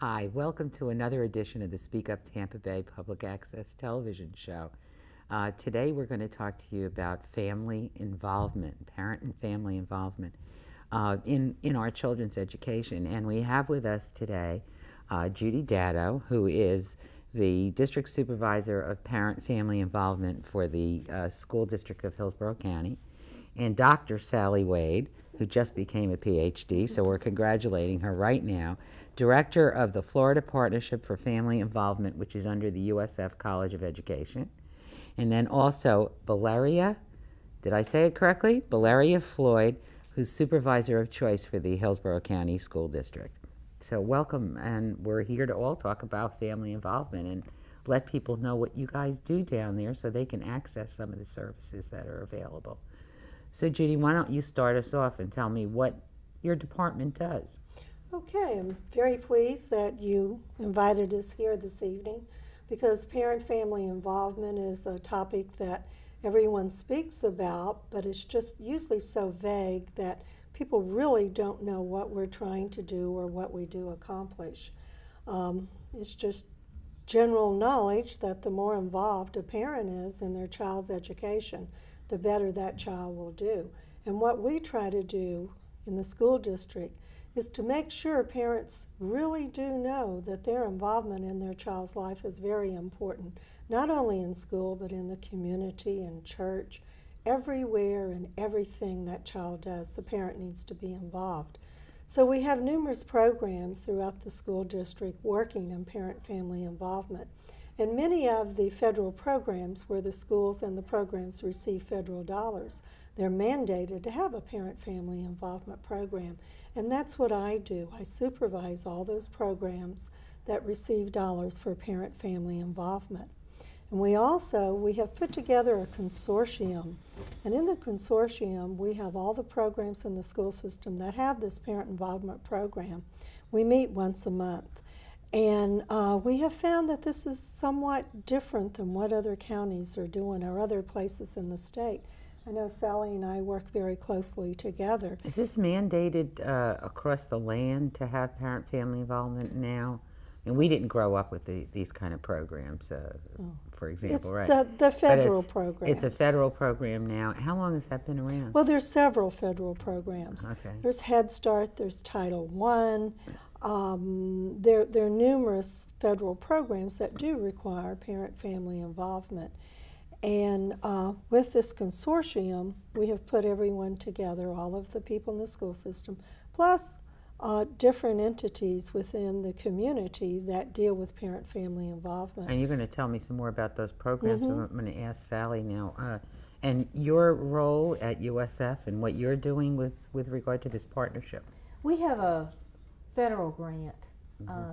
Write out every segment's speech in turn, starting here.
Hi, welcome to another edition of the Speak Up Tampa Bay Public Access Television Show. Today we're going to talk to you about family involvement, parent and family involvement in our children's education. And we have with us today Judy Dado, who is the District Supervisor of Parent-Family Involvement for the School District of Hillsborough County, and Dr. Sally Wade, who just became a PhD, so we're congratulating her right now, Director of the Florida Partnership for Family Involvement, which is under the USF College of Education. And then also Valeria, did I say it correctly? Valeria Floyd, who's Supervisor of Choice for the Hillsborough County School District. So welcome, and we're here to all talk about family involvement and let people know what you guys do down there so they can access some of the services that are available. So Judy, why don't you start us off and tell me what your department does? Okay, I'm very pleased that you invited us here this evening because parent-family involvement is a topic that everyone speaks about, but it's just usually so vague that people really don't know what we're trying to do or what we do accomplish. It's just general knowledge that the more involved a parent is in their child's education, the better that child will do. And what we try to do in the school district is to make sure parents really do know that their involvement in their child's life is very important, not only in school, but in the community and church. Everywhere and everything that child does, the parent needs to be involved. So we have numerous programs throughout the school district working in parent-family involvement. And many of the federal programs where the schools and the programs receive federal dollars, they're mandated to have a parent-family involvement program. And that's what I do. I supervise all those programs that receive dollars for parent-family involvement. And we have put together a consortium. And in the consortium, we have all the programs in the school system that have this parent involvement program. We meet once a month. And we have found that this is somewhat different than what other counties are doing or other places in the state. I know Sally and I work very closely together. Is this mandated across the land to have parent-family involvement now? And we didn't grow up with these kind of programs, for example, It's right? the federal program. It's a federal program now. How long has that been around? Well, there's several federal programs. Okay. There's Head Start, there's Title I. There are numerous federal programs that do require parent-family involvement. And with this consortium, we have put everyone together, all of the people in the school system, plus different entities within the community that deal with parent-family involvement. And you're going to tell me some more about those programs. Mm-hmm. I'm going to ask Sally now. And your role at USF and what you're doing with regard to this partnership. We have a federal grant.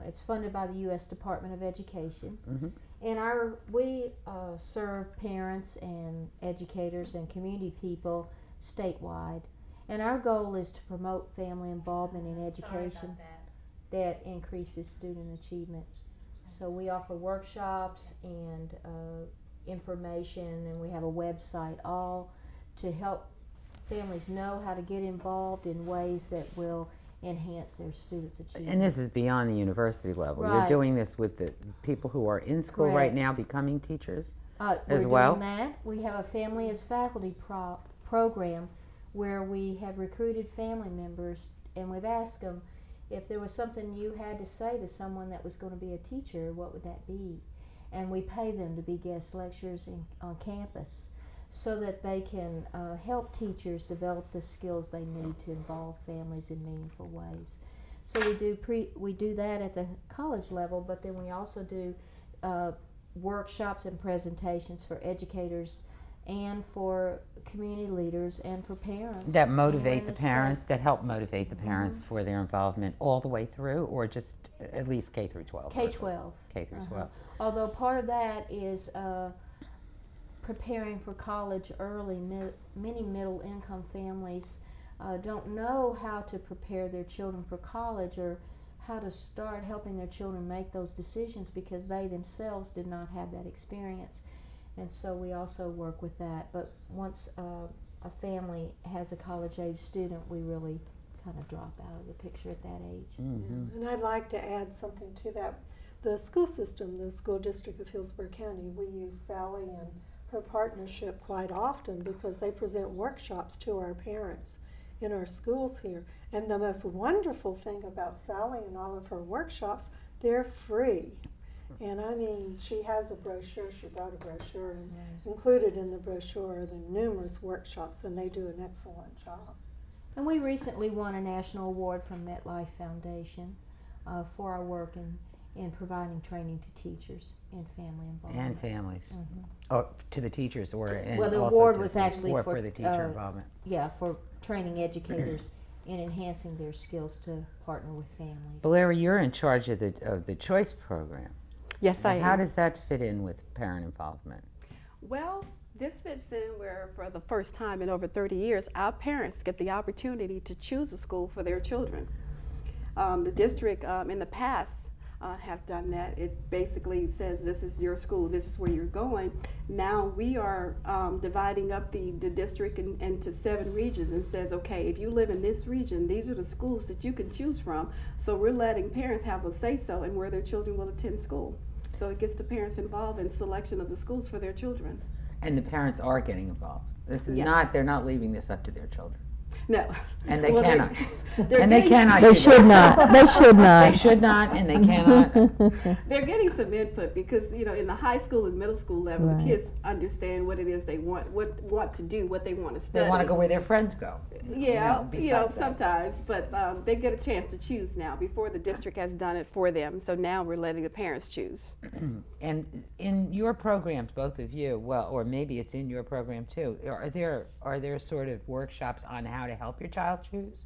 It's funded by the U.S. Department of Education. Mm-hmm. And we serve parents and educators and community people statewide. And our goal is to promote family involvement in education that increases student achievement. So we offer workshops and information, and we have a website, all to help families know how to get involved in ways that will enhance their students' achievement. And this is beyond the university level. Right. You're doing this with the people who are in school Correct. right now becoming teachers as We're well? doing that. We have a family as faculty program where we have recruited family members, and we've asked them if there was something you had to say to someone that was going to be a teacher, what would that be? And we pay them to be guest lecturers on campus so that they can help teachers develop the skills they need to involve families in meaningful ways. So we do that at the college level, but then we also do workshops and presentations for educators and for community leaders and for parents. That motivate the state. parents, that help motivate the parents for their involvement all the way through, or just at least K through 12? K-12. K through 12. Although part of that is preparing for college early. Many middle-income families don't know how to prepare their children for college or how to start helping their children make those decisions because they themselves did not have that experience. And so we also work with that. But once a family has a college-age student, we really kind of drop out of the picture at that age. Mm-hmm. And I'd like to add something to that. The school system, the school district of Hillsborough County, we use Sally and her partnership quite often because they present workshops to our parents in our schools here. And the most wonderful thing about Sally and all of her workshops, they're free. And I mean, she has a brochure, she brought a brochure, and included in the brochure are the numerous workshops, and they do an excellent job. And we recently won a national award from MetLife Foundation for our work in providing training to teachers in family involvement. And families. Mm-hmm. Oh, to the teachers, or Well, the also award to was the, actually for the teacher involvement. Yeah, for training educators in enhancing their skills to partner with families. Valeria, you're in charge of the Choice program. Yes, I am. How does that fit in with parent involvement? Well, this fits in where for the first time in over 30 years, our parents get the opportunity to choose a school for their children. The district in the past have done that. It basically says this is your school, this is where you're going. Now we are dividing up the district into 7 regions and says, okay, if you live in this region, these are the schools that you can choose from. So we're letting parents have a say-so in where their children will attend school. So it gets the parents involved in selection of the schools for their children. And the parents are getting involved. This is Yes. not, they're not leaving this up to their children. No. And they Well, cannot. they're And they getting- cannot They do should that. not. They should They not. should not, and they cannot. They're getting some input because, you know, in the high school and middle school level, Right. the kids understand what it is they want to do, what they want to study. They want to go where their friends go. Yeah, besides that. sometimes, but they get a chance to choose now. Before, the district has done it for them, so now we're letting the parents choose. And in your programs, both of you, well, or maybe it's in your program too, are there sort of workshops on how to help your child choose?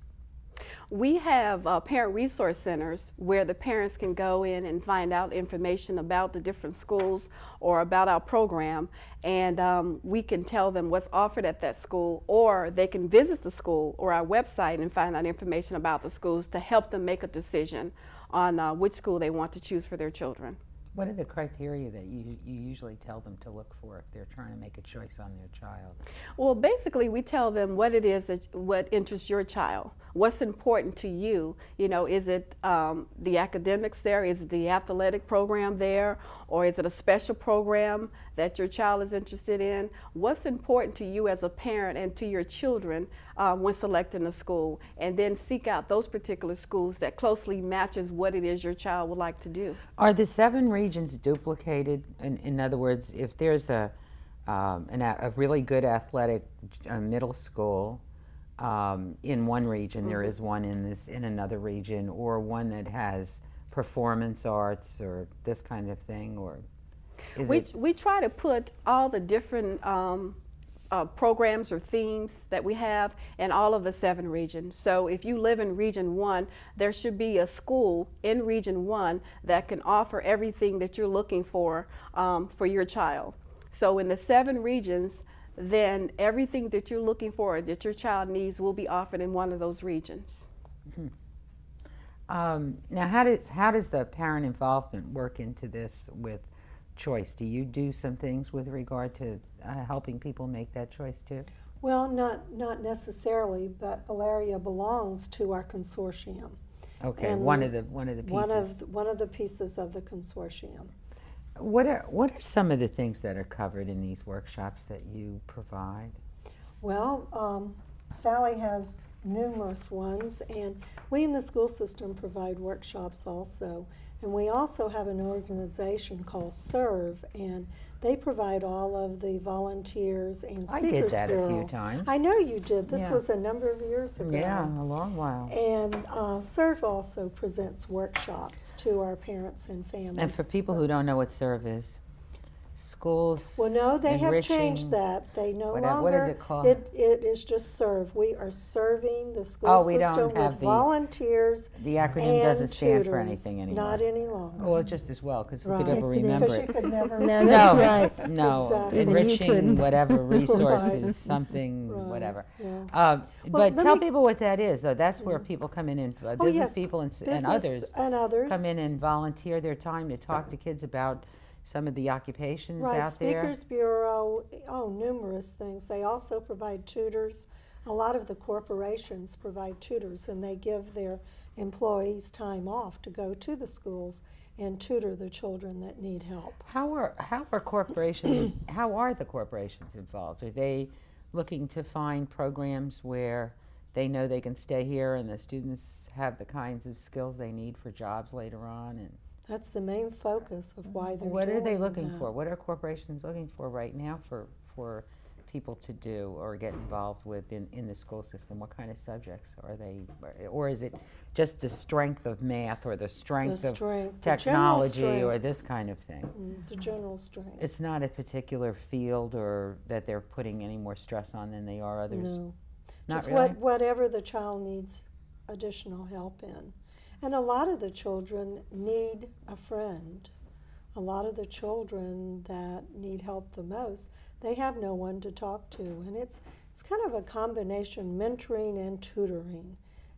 We have parent resource centers where the parents can go in and find out information about the different schools or about our program, and we can tell them what's offered at that school, or they can visit the school or our website and find out information about the schools to help them make a decision on which school they want to choose for their children. What are the criteria that you usually tell them to look for if they're trying to make a choice on their child? Well, basically, we tell them what it is what interests your child. What's important to you? You know, is it the academics there? Is it the athletic program there? Or is it a special program that your child is interested in? What's important to you as a parent and to your children when selecting a school? And then seek out those particular schools that closely matches what it is your child would like to do. Are the 7 regions duplicated? In other words, if there's a really good athletic middle school in one region, there is one in another region, or one that has performance arts or this kind of thing, or is We try to put all the different programs or themes that we have in all of the 7 regions. So if you live in Region 1, there should be a school in Region 1 that can offer everything that you're looking for your child. So in the 7 regions, then everything that you're looking for, that your child needs, will be offered in one of those regions. Now, how does the parent involvement work into this with choice? Do you do some things with regard to helping people make that choice too? Well, not necessarily, but Valeria belongs to our consortium. Okay, And one of the pieces. One of the pieces of the consortium. What are some of the things that are covered in these workshops that you provide? Well, Sally has numerous ones, and we in the school system provide workshops also. And we also have an organization called SERVE, and they provide all of the volunteers and I speakers did that bureau. a few times. I know you did. This Yeah. was a number of years ago. Yeah, a long while. And SERVE also presents workshops to our parents and families. And for people who don't know what SERVE is, schools. Well, no, they have enriching- changed that. They no longer. What is it called? It is just SERVE. We are serving the school Oh, we don't system have with the- the The acronym and doesn't stand for tutors. anything anymore. Not any longer. Well, just as well, because we Right. could never Yes, it is. remember Because it. you could never. No, that's right. No, Exactly. Even you enriching couldn't. whatever resources, Right. something, Right, whatever. yeah. But let tell me- people what that is, though. That's where people come in, and Oh, business yes. people and Business others and others come in and volunteer their time to talk to kids about some of the occupations Right, out there. Speakers Bureau, numerous things. They also provide tutors A lot of the corporations provide tutors, and they give their employees time off to go to the schools and tutor the children that need help. How are corporations? How are the corporations involved? Are they looking to find programs where they know they can stay here and the students have the kinds of skills they need for jobs later on? And That's the main focus of why they're what are they doing looking that. for? What are corporations looking for right now for people to do or get involved with in the school system? What kind of subjects are they, or is it just the strength of math or the strength of technology or this kind of thing? The general strength. It's not a particular field or that they're putting any more stress on than they are others? No. Not Just really? whatever the child needs additional help in. And a lot of the children need a friend. A lot of the children that need help the most, they have no one to talk to. And it's kind of a combination, mentoring and tutoring.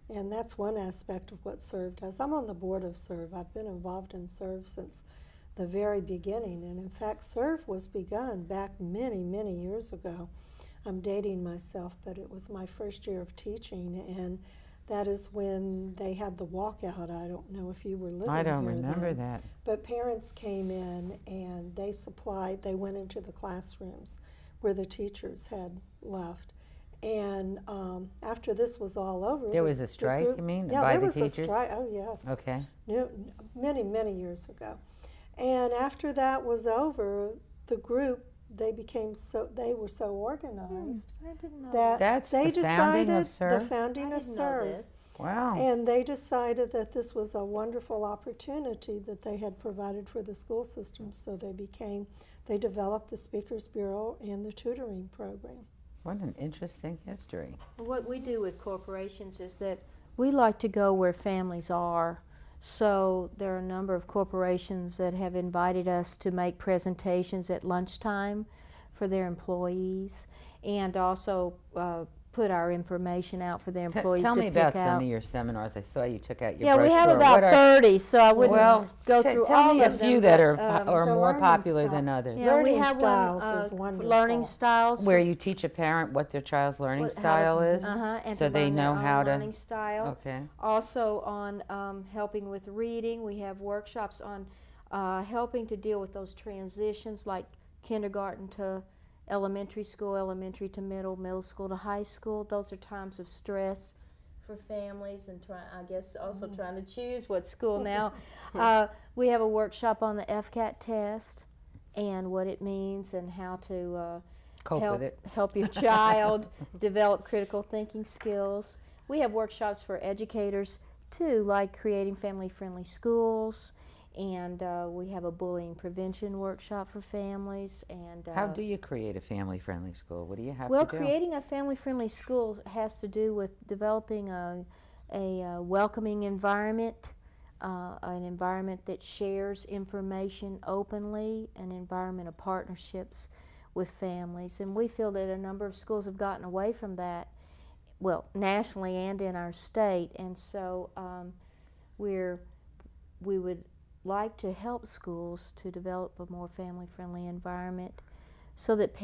And that's one aspect of what SERVE does. I'm on the board of SERVE. I've been involved in SERVE since the very beginning. And in fact, SERVE was begun back many, many years ago. I'm dating myself, but it was my first year of teaching, and that is when they had the walkout. I don't know if you were living here I don't remember then. that. But parents came in and they went into the classrooms where the teachers had left. And after this was all over, There was a strike, group, you mean, yeah, by there the was teachers? a strike. Oh yes, Okay. many, many years ago. And after that was over, the group they were so organized I didn't know that That's they the founding of decided SERVE? the founding I of didn't know SERVE. this. Wow. And they decided that this was a wonderful opportunity that they had provided for the school system, so they developed the Speakers Bureau and the tutoring program. What an interesting history. What we do with corporations is that we like to go where families are. So there are a number of corporations that have invited us to make presentations at lunchtime for their employees, and also put our information out for their employees Tell to me pick about out. some of your seminars. I saw you took out your Yeah, brochure. we have about 30, so I wouldn't go through tell all me of a them. few that but, are the more learning popular style. than others. yeah, we Learning have styles one, is wonderful. learning styles. Where you teach a parent what their child's learning style is, and so to they learn know their how own to. learning style. Okay. Also on helping with reading, we have workshops on helping to deal with those transitions like kindergarten to elementary school, elementary to middle school to high school. Those are times of stress for families, and trying to choose what school now. We have a workshop on the FCAT test and what it means and how to help your child develop critical thinking skills. We have workshops for educators too, like creating family-friendly schools, and we have a bullying prevention workshop for families. And How do you create a family-friendly school? What do you have well, to do? creating a family-friendly school has to do with developing a welcoming environment, an environment that shares information openly, an environment of partnerships with families. And we feel that a number of schools have gotten away from that, well, nationally and in our state. And so we would like to help schools to develop a more family-friendly environment so that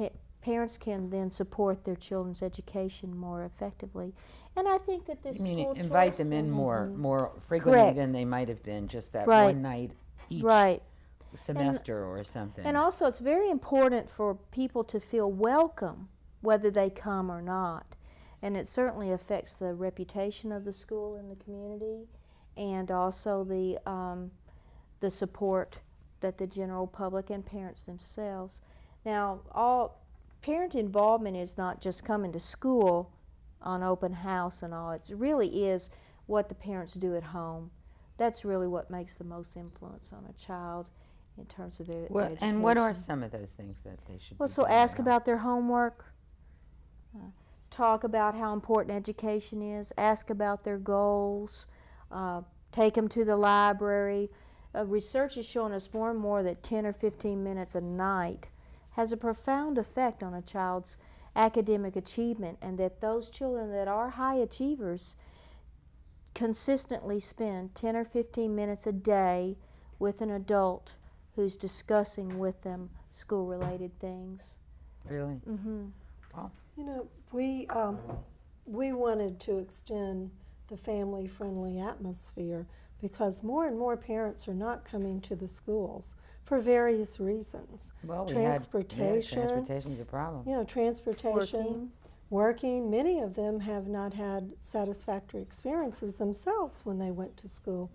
parents can then support their children's education more effectively. And I think that this You mean school invite choice them in thing- more frequently Correct. than they might have been just that Right. one night each Right. semester or something. And also it's very important for people to feel welcome whether they come or not. And it certainly affects the reputation of the school in the community, and also the support that the general public and parents themselves. Now, all parent involvement is not just coming to school on open house and all. It really is what the parents do at home. That's really what makes the most influence on a child in terms of their education. And what are some of those things that they should Well, be so doing ask at home? about their homework, talk about how important education is, ask about their goals, take them to the library. Research has shown us more and more that 10 or 15 minutes a night has a profound effect on a child's academic achievement, and that those children that are high achievers consistently spend 10 or 15 minutes a day with an adult who's discussing with them school-related things. Really? Mm-hmm. Well, You know, we we wanted to extend the family-friendly atmosphere because more and more parents are not coming to the schools for various reasons. Well, Transportation. transportation's a problem. Transportation. Working. Many of them have not had satisfactory experiences themselves when they went to school.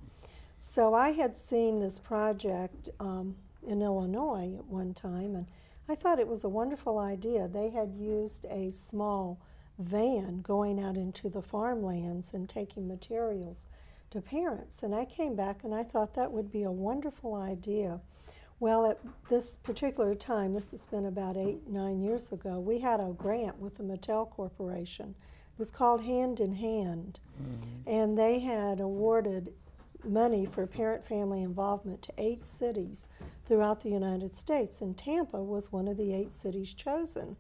So I had seen this project in Illinois at one time, and I thought it was a wonderful idea. They had used a small van going out into the farmlands and taking materials to parents. And I came back and I thought that would be a wonderful idea. Well, at this particular time, this has been about 8-9 years ago, we had a grant with the Mattel Corporation. It was called Hand in Hand. And they had awarded money for parent-family involvement to 8 cities throughout the United States, and Tampa was one of the 8 cities chosen.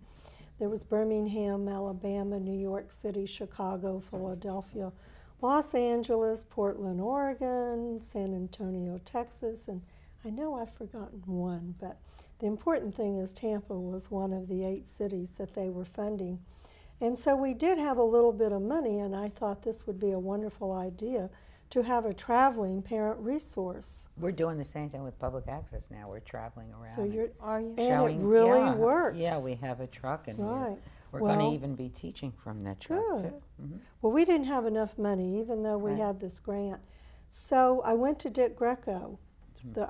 There was Birmingham, Alabama, New York City, Chicago, Philadelphia, Los Angeles, Portland, Oregon, San Antonio, Texas, and I know I've forgotten one, but the important thing is Tampa was one of the 8 cities that they were funding. And so we did have a little bit of money, and I thought this would be a wonderful idea to have a traveling parent resource. We're doing the same thing with public access now. We're traveling around. So Are you? And showing, it really yeah, works. Yeah, we have a truck, and Right. we're going Well, to even be teaching from that truck Good. too. Well, we didn't have enough money, even though we Right. had this grant. So I went to Dick Greco,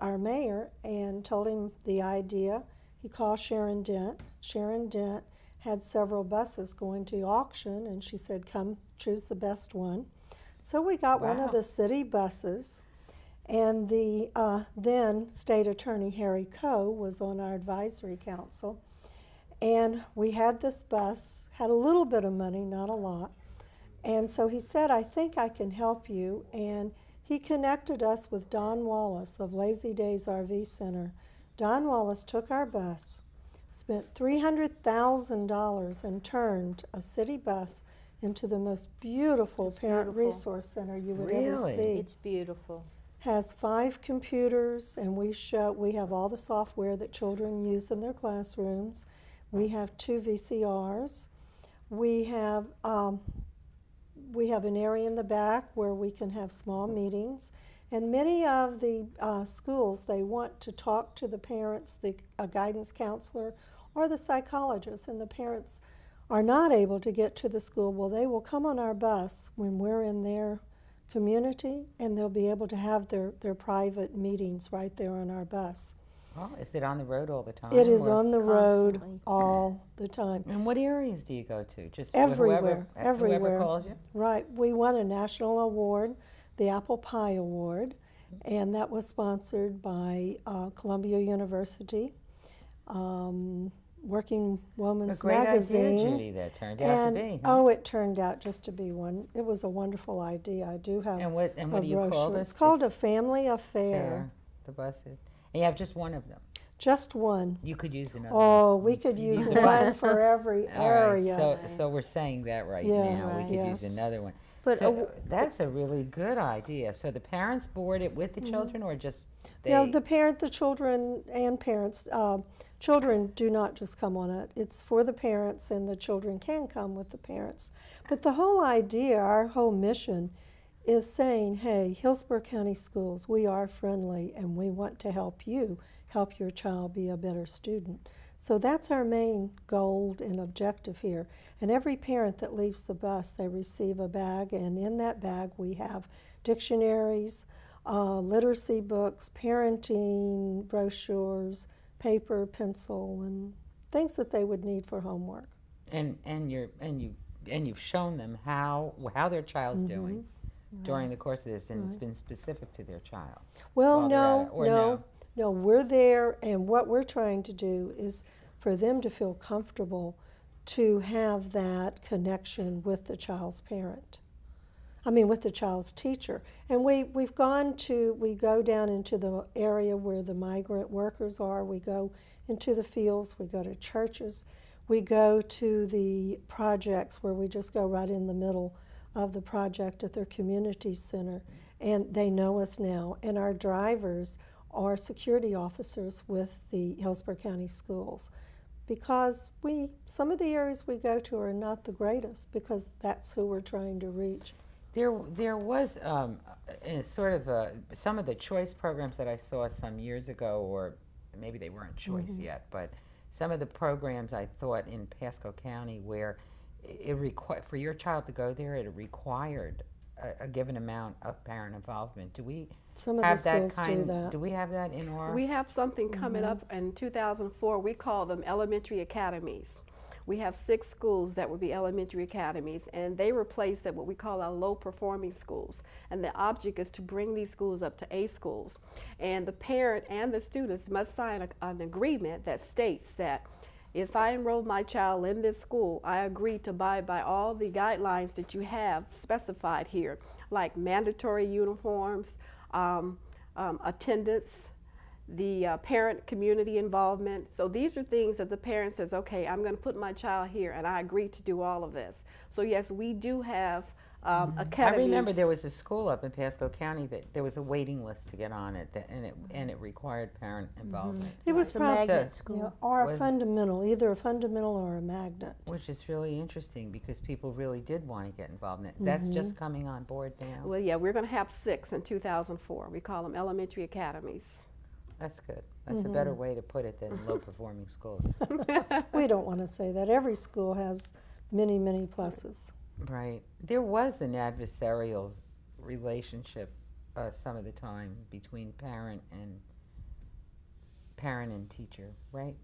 our mayor, and told him the idea. He called Sharon Dent. Sharon Dent had several buses going to auction, and she said, come choose the best one. So we got one of Wow. the city buses, and the then state attorney Harry Coe was on our advisory council. And we had this bus, had a little bit of money, not a lot. And so he said, I think I can help you. And he connected us with Don Wallace of Lazy Days RV Center. Don Wallace took our bus, spent $300,000, and turned a city bus into the most beautiful parent beautiful. resource center you would ever Really? see. It's beautiful. Has 5 computers, and we have all the software that children use in their classrooms. We have 2 VCRs. We have an area in the back where we can have small meetings. And many of the schools, they want to talk to the parents, the guidance counselor, or the psychologist, and the parents are not able to get to the school. Well, they will come on our bus when we're in their community, and they'll be able to have their private meetings right there on our bus. Well, is it on the road all the time? It is or- on the road Constantly. all the time. And what areas do you go to? Just Everywhere, everywhere. Whoever calls you? Right. We won a national award, the Apple Pie Award, and that was sponsored by Columbia University, Working Woman's A great Magazine. idea, Judy, that turned out to be. Huh? Oh, it turned out just to be one. It was a wonderful idea. I do have And what a do you call brochure. this? It's called a family affair. Fair, the buses. And you have just one of them. Just one. You could use another Oh, one. we could You use need one for every All right, area. so we're saying that right Yes, now. We could yes. use another one. But So that's a really good idea. So the parents board it with the children, or just they? No, the parent, the children, and parents. Children do not just come on it. It's for the parents, and the children can come with the parents. But the whole idea, our whole mission, is saying, hey, Hillsborough County Schools, we are friendly, and we want to help you help your child be a better student. So that's our main goal and objective here. And every parent that leaves the bus, they receive a bag, and in that bag we have dictionaries, literacy books, parenting brochures, paper, pencil, and things that they would need for homework. and you've shown them how their child's doing during the course of this, and it's been specific to their child. Well, while they're at it, or no, we're there, and what we're trying to do is for them to feel comfortable to have that connection with the child's parent. With the child's teacher. And we go down into the area where the migrant workers are. We go into the fields. We go to churches. We go to the projects where we just go right in the middle of the project at their community center. And they know us now. And our drivers are security officers with the Hillsborough County Schools. because some of the areas we go to are not the greatest because that's who we're trying to reach. There was some of the choice programs that I saw some years ago, or maybe they weren't choice yet, but some of the programs I thought in Pasco County where for your child to go there, it required a given amount of parent involvement. Do we Some of have the that schools kind? do that. Do we have that in our? We have something coming up in 2004. We call them elementary academies. We have 6 schools that would be elementary academies, and they replace what we call our low-performing schools. And the object is to bring these schools up to A schools. And the parent and the students must sign an agreement that states that if I enroll my child in this school, I agree to abide by all the guidelines that you have specified here, like mandatory uniforms, attendance, the parent community involvement. So these are things that the parent says, okay, I'm going to put my child here and I agree to do all of this. So yes, we do have academies. I remember there was a school up in Pasco County that there was a waiting list to get on it, and it required parent involvement. It was It's a probably magnet school. or a Was- fundamental, either a fundamental or a magnet. Which is really interesting because people really did want to get involved in it. That's just coming on board now. Well, yeah, we're going to have 6 in 2004. We call them elementary academies. That's good. That's a better way to put it than low-performing schools. We don't want to say that. Every school has many, many pluses. Right. There was an adversarial relationship some of the time between parent and teacher, right?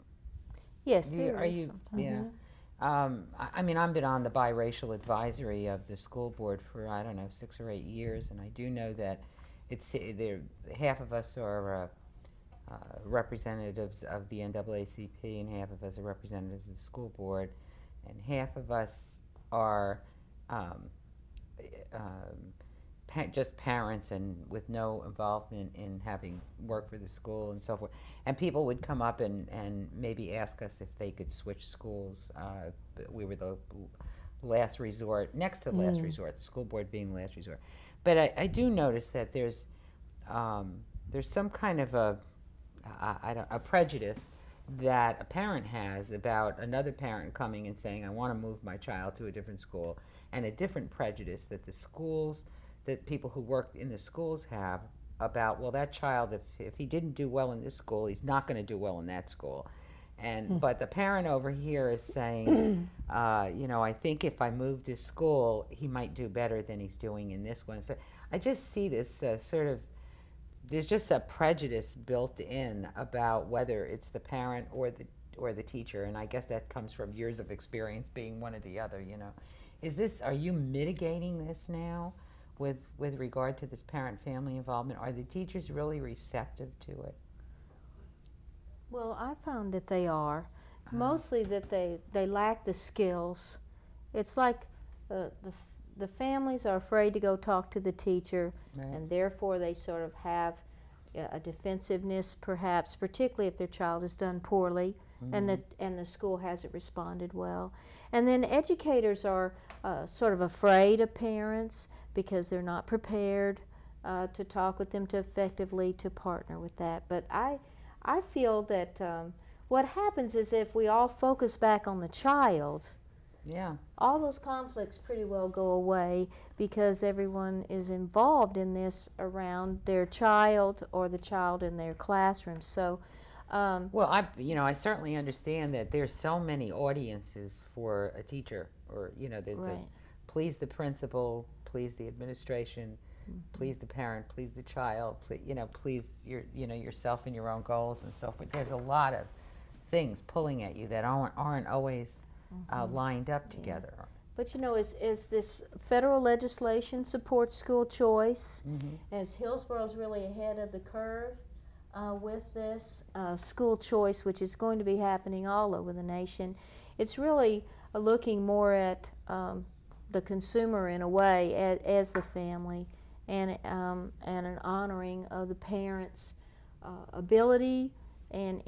Yes, Do you- there are is you? sometimes. Yeah. I mean, I've been on the biracial advisory of the school board for, I don't know, 6 or 8 years, and I do know that half of us are representatives of the NAACP, and half of us are representatives of the school board, and half of us are just parents and with no involvement in having work for the school and so forth. And people would come up and maybe ask us if they could switch schools. We were the last resort, next to last resort, the school board being last resort. But I do notice that there's some kind of a prejudice that a parent has about another parent coming and saying, I want to move my child to a different school, and a different prejudice that that people who work in the schools have about, well, that child, if he didn't do well in this school, he's not going to do well in that school. But the parent over here is saying, I think if I moved to school, he might do better than he's doing in this one. So I just see this there's just a prejudice built in about whether it's the parent or the teacher, and I guess that comes from years of experience being one or the other. Are you mitigating this now with regard to this parent-family involvement? Are the teachers really receptive to it? Well, I found that they are. Mostly that they lack the skills. It's like the families are afraid to go talk to the teacher, Right. and therefore they sort of have a defensiveness, perhaps, particularly if their child has done poorly and the school hasn't responded well. And then educators are sort of afraid of parents because they're not prepared to talk with them to effectively to partner with that. But I feel that what happens is if we all focus back on the child, Yeah. all those conflicts pretty well go away because everyone is involved in this around their child or the child in their classroom. So, Well, I certainly understand that there's so many audiences for a teacher, or there's right. please the principal, please the administration, please the parent, please the child, please yourself and your own goals and so forth. There's a lot of things pulling at you that aren't always lined up together. But as this federal legislation supports school choice, as Hillsboro's really ahead of the curve with this school choice, which is going to be happening all over the nation, it's really looking more at the consumer in a way as the family, and an honoring of the parents' ability and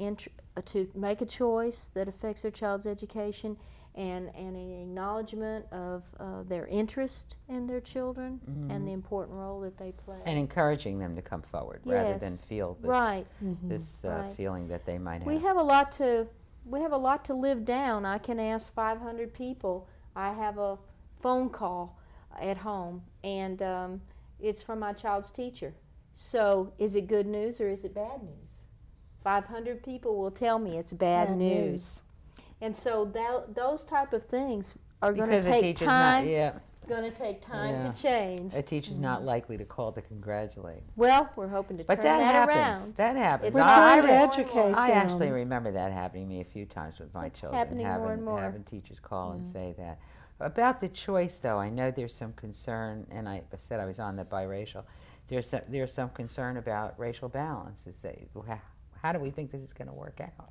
to make a choice that affects their child's education, and an acknowledgement of their interest in their children and the important role that they play. And encouraging them to come forward rather Yes. than feel this, Right. this Right. feeling that they might have. We have a lot to we have a lot to live down. I can ask 500 people. I have a phone call at home, and it's from my child's teacher. So is it good news or is it bad news? 500 people will tell me it's bad news. And so those type of things are going to take time. Going to take time to change. A teacher's not likely to call to congratulate. Well, we're hoping to turn that around. That happens. We're trying to educate I them. actually remember that happening to me a few times with my children. Happening more and more. Having teachers call and say that. About the choice, though, I know there's some concern, and I said I was on the biracial. There's some concern about racial balance. How do we think this is going to work out?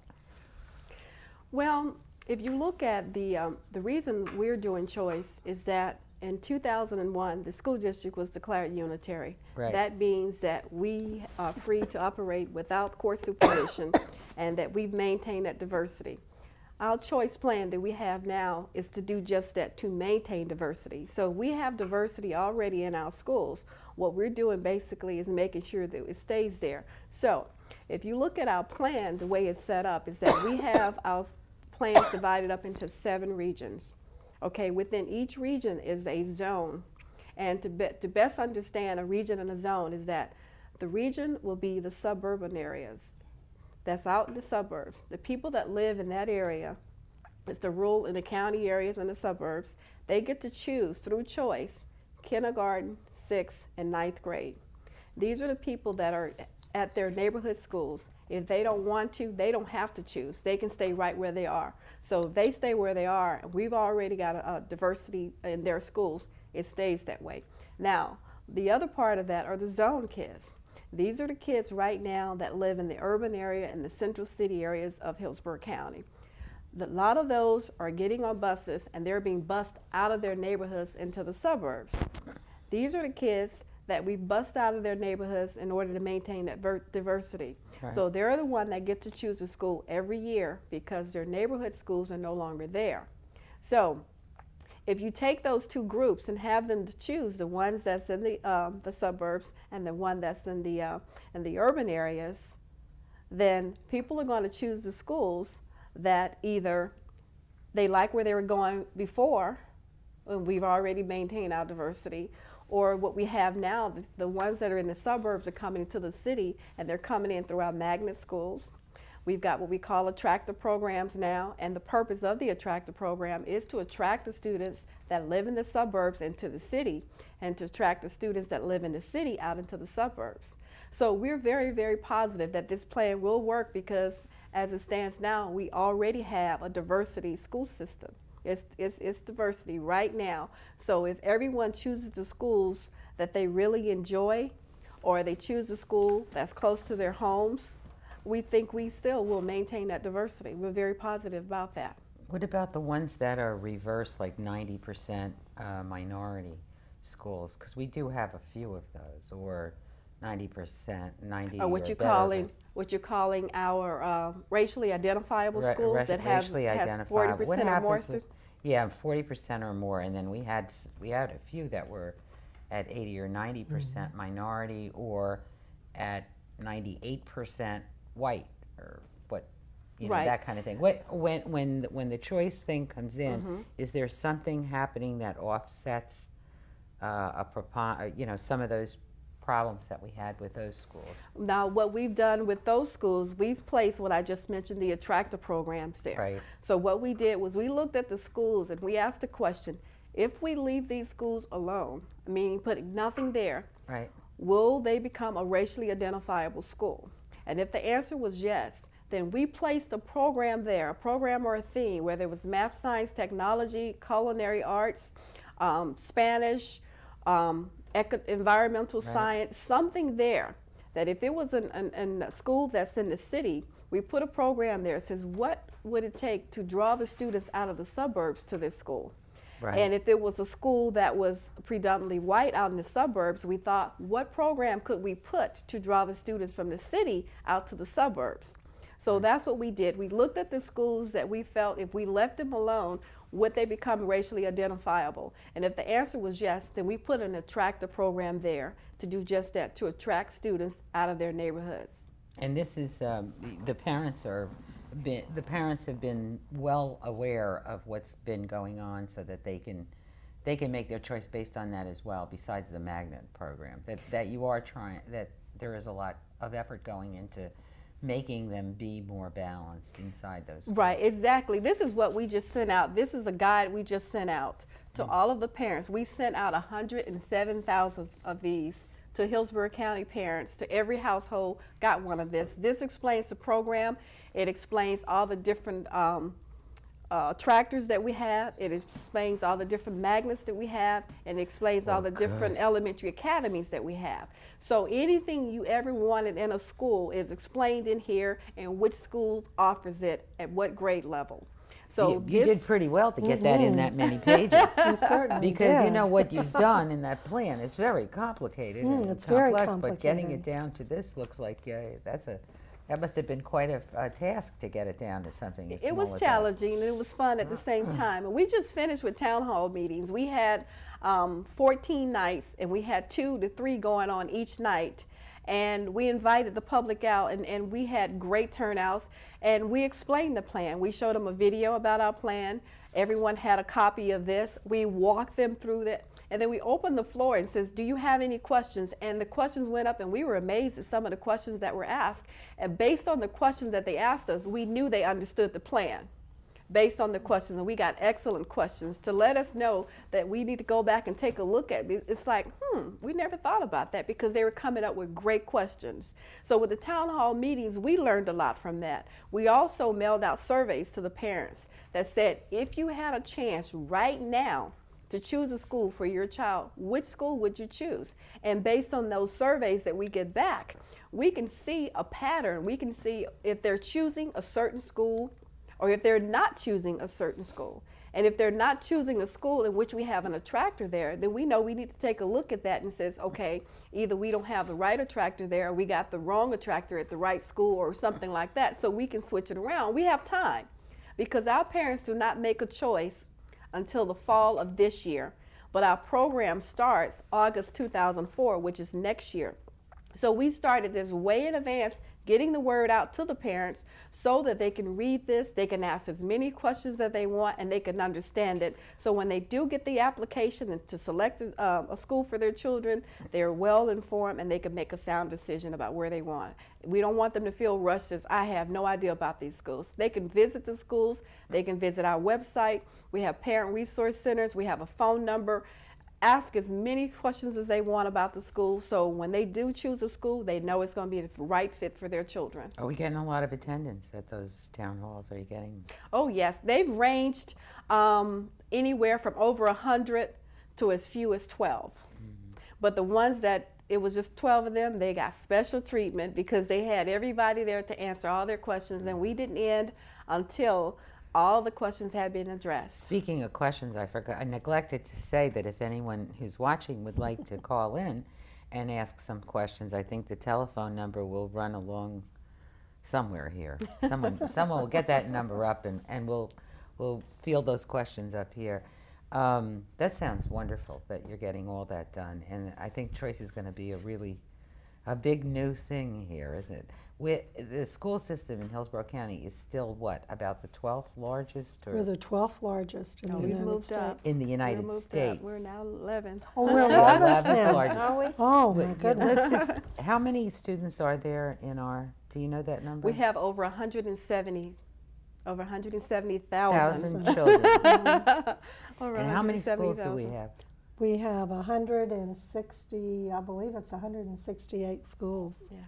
Well, if you look at the reason we're doing choice is that in 2001, the school district was declared unitary. Right. That means that we are free to operate without court supervision and that we've maintained that diversity. Our choice plan that we have now is to do just that, to maintain diversity. So we have diversity already in our schools. What we're doing basically is making sure that it stays there. So if you look at our plan, the way it's set up is that we have our plans divided up into 7 regions. Okay, within each region is a zone. And to best understand a region and a zone is that the region will be the suburban areas. That's out in the suburbs. The people that live in that area, it's the rural and the county areas and the suburbs, they get to choose through choice kindergarten, 6th, and 9th grade. These are the people that are at their neighborhood schools. If they don't want to, they don't have to choose. They can stay right where they are. So if they stay where they are, we've already got a diversity in their schools, it stays that way. Now, the other part of that are the zone kids. These are the kids right now that live in the urban area and the central city areas of Hillsborough County. A lot of those are getting on buses and they're being bused out of their neighborhoods into the suburbs. These are the kids that we bust out of their neighborhoods in order to maintain that diversity. Right. So they're the one that get to choose a school every year because their neighborhood schools are no longer there. So if you take those 2 groups and have them to choose, the ones that's in the suburbs and the one that's in the urban areas, then people are going to choose the schools that either they like where they were going before, and we've already maintained our diversity, or what we have now, the ones that are in the suburbs are coming into the city and they're coming in through our magnet schools. We've got what we call attractive programs now, and the purpose of the attractive program is to attract the students that live in the suburbs into the city and to attract the students that live in the city out into the suburbs. So we're very, very positive that this plan will work because as it stands now, we already have a diversity school system. It's diversity right now. So if everyone chooses the schools that they really enjoy, or they choose a school that's close to their homes, we think we still will maintain that diversity. We're very positive about that. What about the ones that are reversed, like 90% minority schools? Because we do have a few of those, or 90%, 90 or what you're calling our racially identifiable schools that has 40% or more. Yeah, 40% or more, and then we had a few that were at 80 or 90% minority, or at 98% white, or that kind of thing. When the choice thing comes in, is there something happening that offsets some of those problems that we had with those schools? Now, what we've done with those schools, we've placed what I just mentioned, the attractive programs there. Right. So what we did was we looked at the schools and we asked the question, if we leave these schools alone, meaning putting nothing there, right, will they become a racially identifiable school? And if the answer was yes, then we placed a program there, a program or a theme, whether it was math, science, technology, culinary arts, Spanish, environmental science, something there that if it was a school that's in the city, we put a program there that says what would it take to draw the students out of the suburbs to this school. Right. And if it was a school that was predominantly white out in the suburbs, we thought, what program could we put to draw the students from the city out to the suburbs? So that's what we did. We looked at the schools that we felt if we left them alone, would they become racially identifiable? And if the answer was yes, then we put an attractive program there to do just that, to attract students out of their neighborhoods. And this is, the parents are the parents have been well aware of what's been going on, so that they can make their choice based on that as well. Besides the magnet program, that you are trying, that there is a lot of effort going into making them be more balanced inside those schools. Right, exactly. This is what we just sent out. This is a guide we just sent out to all of the parents. We sent out 107,000 of these to Hillsborough County parents. To every household got one of this. This explains the program. It explains all the different tractors that we have. It explains all the different magnets that we have, and it explains all the different elementary academies that we have. So anything you ever wanted in a school is explained in here, and which school offers it at what grade level. So you did pretty well to get that in that many pages. You certainly Because did. you know what you've done in that plan is very complicated and it's complex, very but getting complicated. it down to this looks like that must have been quite a task to get it down to something as it small was as challenging and it was fun at the same time. And we just finished with town hall meetings. We had 14 nights, and we had 2 to 3 going on each night. And we invited the public out, and we had great turnouts, and we explained the plan. We showed them a video about our plan. Everyone had a copy of this. We walked them through that, and then we opened the floor and says, do you have any questions? And the questions went up, and we were amazed at some of the questions that were asked. And based on the questions that they asked us, we knew they understood the plan. Based on the questions, and we got excellent questions to let us know that we need to go back and take a look at it. It's like, we never thought about that, because they were coming up with great questions. So with the town hall meetings, we learned a lot from that. We also mailed out surveys to the parents that said, if you had a chance right now to choose a school for your child, which school would you choose? And based on those surveys that we get back, we can see a pattern. We can see if they're choosing a certain school, or if they're not choosing a certain school. And if they're not choosing a school in which we have an attractor there, then we know we need to take a look at that and says, okay, either we don't have the right attractor there, or we got the wrong attractor at the right school, or something like that, so we can switch it around. We have time, because our parents do not make a choice until the fall of this year. But our program starts August 2004, which is next year. So we started this way in advance, getting the word out to the parents so that they can read this, they can ask as many questions as they want, and they can understand it. So when they do get the application and to select a school for their children, they're well informed and they can make a sound decision about where they want. We don't want them to feel rushed as, I have no idea about these schools. They can visit the schools, they can visit our website. We have parent resource centers, we have a phone number. Ask as many questions as they want about the school, so when they do choose a school, they know it's going to be the right fit for their children. Are we getting a lot of attendance at those town halls? Are you getting? Oh yes, they've ranged anywhere from over 100 to as few as 12. But the ones that it was just 12 of them, they got special treatment because they had everybody there to answer all their questions, and we didn't end until all the questions had been addressed. Speaking of questions, I neglected to say that if anyone who's watching would like to call in and ask some questions, I think the telephone number will run along somewhere here. Someone will get that number up, and we'll field those questions up here. That sounds wonderful that you're getting all that done, and I think choice is going to be a big new thing here, isn't it? The school system in Hillsborough County is still what, about the 12th largest? Or We're the 12th largest in the we've United moved States. up. in the United We're moved States. up. We're now 11th. Oh, we're The 11th 11th now. largest. Are we? Oh, my Let's goodness. just, how many students are there in our, do you know that number? We have over 170,000. Thousand children. Over And how many schools do we 170,000. have? We have 160, I believe it's 168 schools. Yeah.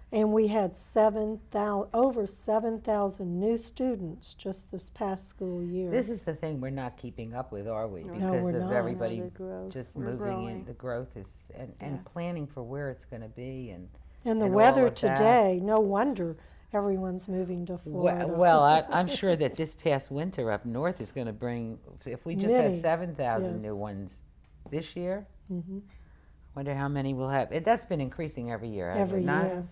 And we had over 7,000 new students just this past school year. This is the thing we're not keeping up with, are we? No, Because we're of not. everybody No, the growth. just We're moving growing. in. The growth is, and Yes. planning for where it's going to be. and the and all weather of that. today, no wonder everyone's moving to Florida. Well, I'm sure that this past winter up north is going to bring, if we just Many, had 7,000 yes. new ones this year, Mhm. wonder how many we'll have. That's been increasing every year, hasn't Every it not? year.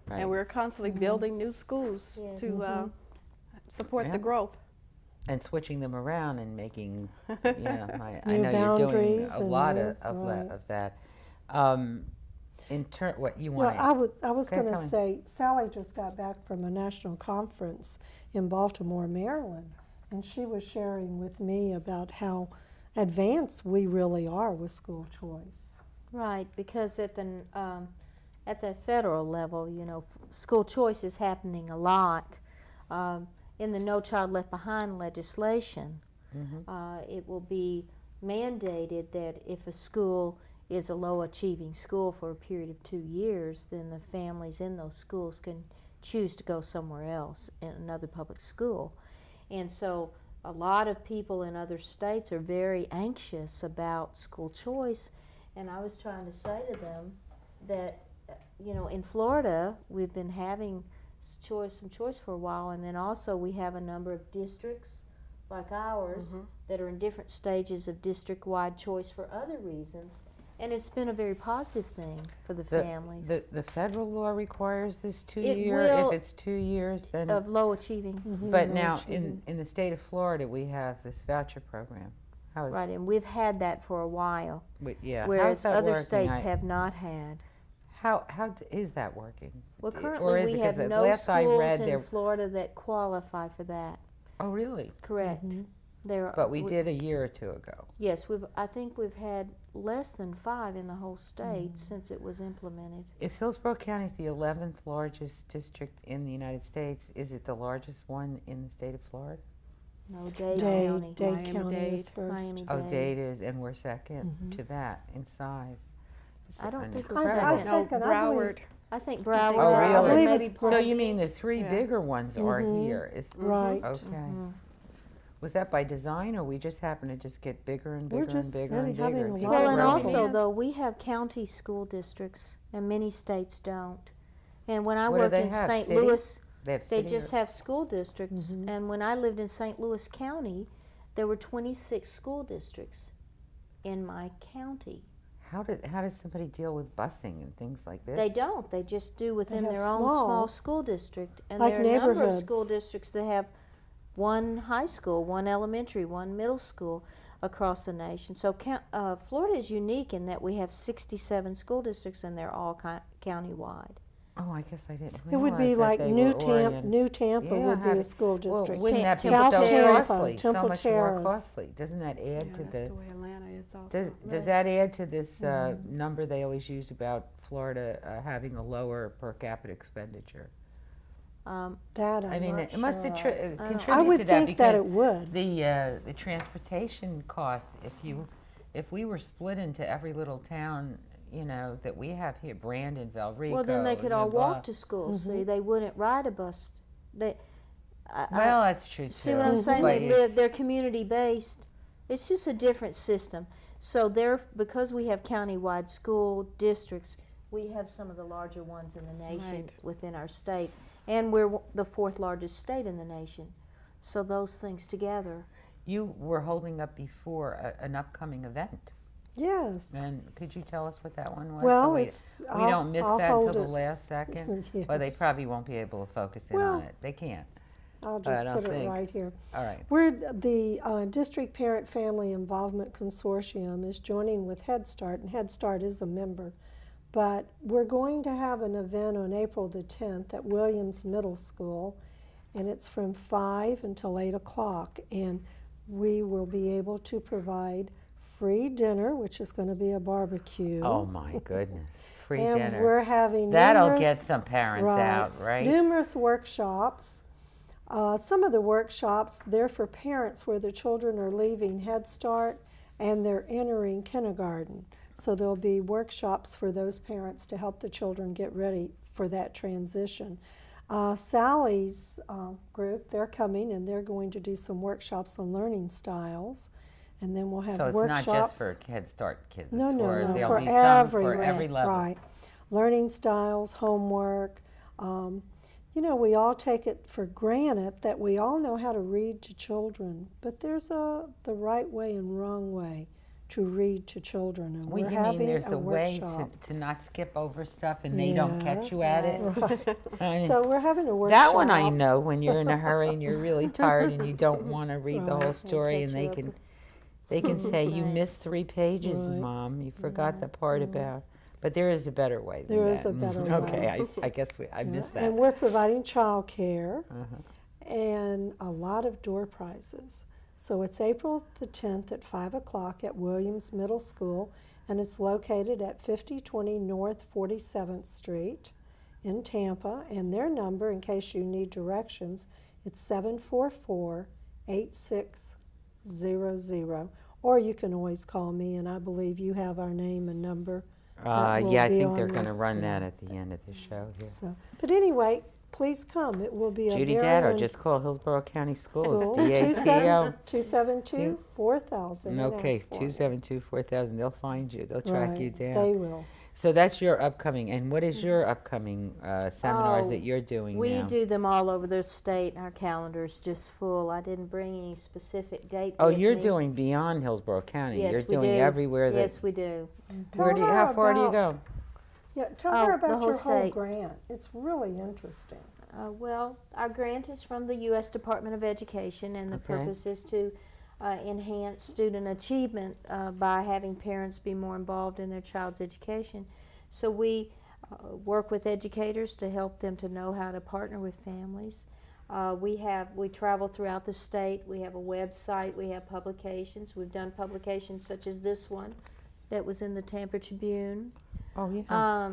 Right. And we're constantly building new schools Yes. to support Yeah. the growth. And switching them around and making, I New know you're doing boundaries a and lot new- of right. that. What you Well, want? I was Okay, going tell to me. say, Sally just got back from a national conference in Baltimore, Maryland, and she was sharing with me about how advanced we really are with school choice. Right, because at the federal level, school choice is happening a lot. In the No Child Left Behind legislation, it will be mandated that if a school is a low achieving school for a period of 2 years, then the families in those schools can choose to go somewhere else in another public school. And so a lot of people in other states are very anxious about school choice, and I was trying to say to them that in Florida we've been having some choice for a while, and then also we have a number of districts like ours that are in different stages of district-wide choice for other reasons. And it's been a very positive thing for the families. The federal law requires this 2 It year. will- If it's 2 years, then. Of low achieving. But now in the state of Florida, we have this voucher program. How is Right, and we've had that for a while, Yeah. whereas How's that other working? states have not had. How is that working? Well, Or currently is we it 'cause have the no last I read schools in there? Florida that qualify for that. Oh, really? Correct. But we did a year or two ago. Yes, I think we've had less than 5 in the whole state since it was implemented. If Hillsborough County is the 11th largest district in the United States, is it the largest one in the state of Florida? No, Dade County. Dade Miami County is Dade. first. Miami Oh, Dade. Dade is, and we're second to that in size. I don't think we're I second. No, second, I Broward. I think I Broward. think Oh, Broward. really? I believe Maybe it's So Palm you Beach. mean the 3 Yeah. bigger ones are here? Right. Okay. Was that by design, or we just happen to just get bigger and bigger We're and just bigger and having bigger? a Keep lot Well, of and growing. also, Yeah. though, we have county school districts, and many states don't. And when I What do worked they in have, St. city? Louis, They have they city just or- have school districts. And when I lived in St. Louis County, there were 26 school districts in my county. How does somebody deal with busing and things like this? They don't. They just do within have their own small, small school district. And like there are a number of neighborhoods. school districts that have one high school, one elementary, one middle school across the nation. So Florida is unique in that we have 67 school districts, and they're all county-wide. Oh, I guess I didn't realize It would be that like they New were Tampa. oriented. New Tampa Yeah, would be a having- school Well, district. wouldn't that be Temple so Terrace. costly? So Temple much more Terrace. costly. Doesn't that add Yeah, to that's the? the way Atlanta is also. Does Right. that add to this number they always use about Florida having a lower per capita expenditure? That I'm I mean, not it must sure. contribute I would to that think that because it would. the transportation costs. If we were split into every little town, that we have here, Brandon, Valrico. Well, then they could all blah. walk to school. See, they wouldn't ride a bus. Well, that's true too. See what I'm saying? But They're community-based. It's just a different system. So because we have county-wide school districts, we have some of the larger ones in the nation Right. within our state. And we're the 4th largest state in the nation. So those things together. You were holding up before an upcoming event. Yes. And could you tell us what that one was? Well, So we I'll- don't miss I'll that hold until the it. last second. Well, they Yes. probably won't be able to focus in Well, on it. They can't. I'll I just don't put it think. right here. All right. We're the District Parent Family Involvement Consortium is joining with Head Start, and Head Start is a member. But we're going to have an event on April the 10th at Williams Middle School, and it's from 5 until 8 o'clock. And we will be able to provide free dinner, which is going to be a barbecue. Oh my goodness. Free and dinner. we're having That'll numerous, get some parents out, right? Numerous workshops. Some of the workshops, they're for parents where their children are leaving Head Start and they're entering kindergarten. So there'll be workshops for those parents to help the children get ready for that transition. Sally's group, they're coming and they're going to do some workshops on learning styles. And then we'll have So it's workshops. not just for Head Start kids. No, it's no, for, no, there'll for be some for every every level. Right. Learning styles, homework. We all take it for granted that we all know how to read to children, but there's the right way and wrong way to read to children. And Well, we're you mean having there's a way workshop. to not skip over stuff and they don't catch you at it? Right. I mean, So we're having a workshop. that one I know when you're in a hurry and you're really tired and you don't want to read the whole Right. story catch and you they up can say, you Right. missed 3 pages, Right. Mom. You forgot the part about. But there is a better way than There that. is a better way. Okay, I guess I missed that. And we're providing child care Uh-huh. and a lot of door prizes. So it's April the 10th at 5 o'clock at Williams Middle School, and it's located at 5020 North 47th Street in Tampa. And their number, in case you need directions, it's 744-8600. Or you can always call me, and I believe you have our name and number. That will Yeah, I be think on they're going to this, run yeah. that at the end of the show here. So, but anyway, please come. It will be a Judy very Dad, or just call Hillsborough County Schools, School, DATO. 272-4000. Okay, 272-4000. They'll find you. They'll track you down. They will. So that's your upcoming. And what is your upcoming seminars that you're doing We now? do them all over the state. Our calendar's just full. I didn't bring any specific date Oh, with you're me. doing beyond Hillsborough County. Yes, you're we doing do. everywhere that. Yes, we do. Where do you, how far do you go? Yeah, tell Oh, her the about whole your whole state. grant. It's really interesting. Well, our grant is from the U.S. Department of Education, and the Okay. purpose is to enhance student achievement by having parents be more involved in their child's education. So we work with educators to help them to know how to partner with families. We travel throughout the state. We have a website. We have publications. We've done publications such as this one that was in the Tampa Tribune. Oh, yeah.